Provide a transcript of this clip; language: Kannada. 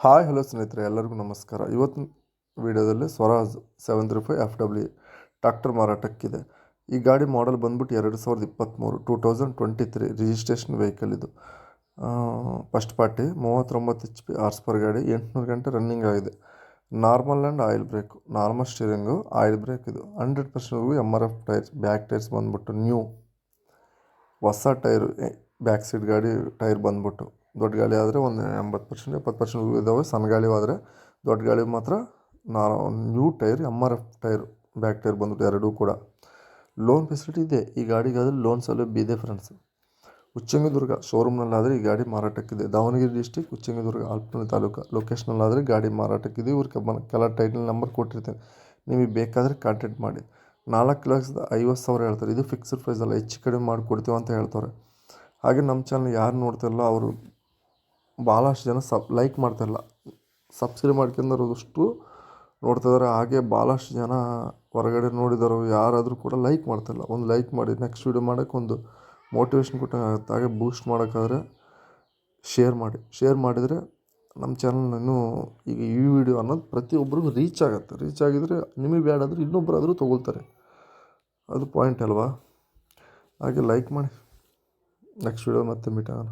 ಹಾಯ್ ಹಲೋ ಸ್ನೇಹಿತರೆ, ಎಲ್ಲರಿಗೂ ನಮಸ್ಕಾರ. ಇವತ್ತಿನ ವಿಡಿಯೋದಲ್ಲಿ ಸ್ವರಾಜ್ 735 FW ಟ್ರ್ಯಾಕ್ಟರ್ ಮಾರಾಟಕ್ಕಿದೆ. ಈ ಗಾಡಿ ಮಾಡೆಲ್ ಬಂದ್ಬಿಟ್ಟು 2023 2023 ರಿಜಿಸ್ಟ್ರೇಷನ್ ವೆಹಿಕಲ್. ಇದು first party 39 HP horse per ಗಾಡಿ, 800 ಗಂಟೆ ರನ್ನಿಂಗ್ ಆಗಿದೆ. Normal and oil break, normal steering, oil brake. ಇದು 100% MRF ಟೈರ್ಸ್. ಬ್ಯಾಕ್ ಟೈರ್ಸ್ ಬಂದ್ಬಿಟ್ಟು ನ್ಯೂ ಹೊಸ ಟೈರು. ಬ್ಯಾಕ್ ಸೈಡ್ ಗಾಡಿ ಟೈರ್ ಬಂದ್ಬಿಟ್ಟು ದೊಡ್ಡ ಗಾಡಿ ಆದರೆ ಒಂದು 80% 70% ಇದ್ದಾವೆ. ಸಣ್ಣ ಗಾಡಿ ಆದರೆ ದೊಡ್ಡ ಗಾಡಿ ಮಾತ್ರ new tyre, MRF tyre. Back tyre ಬಂದ್ಬಿಟ್ಟು ಎರಡೂ ಕೂಡ. ಲೋನ್ ಫೆಸಿಲಿಟಿ ಇದೆ ಈ ಗಾಡಿಗಾದರೆ. ಲೋನ್ ಸೌಲಭ್ಯ ಇದೆ ಫ್ರೆಂಡ್ಸ್. ಉಚ್ಚಂಗಿದುರ್ಗ ಶೋರೂಮ್ನಲ್ಲಾದರೆ ಈ ಗಾಡಿ ಮಾರಾಟಕ್ಕಿದೆ. ದಾವಣಗೆರೆ ಡಿಸ್ಟಿಕ್ ಉಚ್ಚಂಗಿದುರ್ಗ ಆಲ್ಪನಹಳ್ಳಿ ತಾಲೂಕು ಲೊಕೇಶನಲ್ಲಾದರೆ ಗಾಡಿ ಮಾರಾಟಕ್ಕಿದೆ. ಇವ್ರಿಗೆ ಕೆಲ ಟೈಟಲ್ ನಂಬರ್ ಕೊಟ್ಟಿರ್ತೀನಿ, ನಿಮಗೆ ಬೇಕಾದರೆ ಕಾಂಟ್ಯಾಕ್ಟ್ ಮಾಡಿ. 4,50,000 ಹೇಳ್ತಾರೆ. ಇದು ಫಿಕ್ಸ್ಡ್ ಪ್ರೈಸ್ ಅಲ್ಲ, ಹೆಚ್ಚು ಕಡಿಮೆ ಮಾಡಿಕೊಡ್ತೀವಿ ಅಂತ ಹೇಳ್ತಾರೆ. ಹಾಗೆ ನಮ್ಮ ಚಾನಲ್ ಯಾರು ನೋಡ್ತಾರಲ್ಲ ಅವರು ಭಾಳಷ್ಟು ಜನ ಲೈಕ್ ಮಾಡ್ತಾಯಿಲ್ಲ, ಸಬ್ಸ್ಕ್ರೈಬ್ ಮಾಡ್ಕೊಂಡಷ್ಟು ನೋಡ್ತಿದ್ದಾರೆ. ಹಾಗೆ ಭಾಳಷ್ಟು ಜನ ಹೊರಗಡೆ ನೋಡಿದಾರೋ ಯಾರಾದರೂ ಕೂಡ ಲೈಕ್ ಮಾಡ್ತಾಯಿಲ್ಲ. ಒಂದು ಲೈಕ್ ಮಾಡಿ, ನೆಕ್ಸ್ಟ್ ವೀಡಿಯೋ ಮಾಡೋಕ್ಕೆ ಒಂದು ಮೋಟಿವೇಶನ್ ಕೊಟ್ಟಂಗಾಗುತ್ತೆ. ಹಾಗೆ ಬೂಸ್ಟ್ ಮಾಡೋಕ್ಕಾದರೆ ಶೇರ್ ಮಾಡಿ. ಶೇರ್ ಮಾಡಿದರೆ ನಮ್ಮ ಚಾನಲ್ ಇನ್ನೂ ಈಗ ಈ ವಿಡಿಯೋ ಅನ್ನೋದು ಪ್ರತಿಯೊಬ್ಬರಿಗೂ ರೀಚ್ ಆಗುತ್ತೆ. ರೀಚ್ ಆಗಿದರೆ ನಿಮಗೆ ಬೇಡಾದರೂ ಇನ್ನೊಬ್ಬರಾದರೂ ತೊಗೊಳ್ತಾರೆ. ಅದು ಪಾಯಿಂಟ್ ಅಲ್ವಾ? ಹಾಗೆ ಲೈಕ್ ಮಾಡಿ. ನೆಕ್ಸ್ಟ್ ವೀಡಿಯೋ ಮತ್ತೆ ಮೀಟ್ ಆಗೋಣ.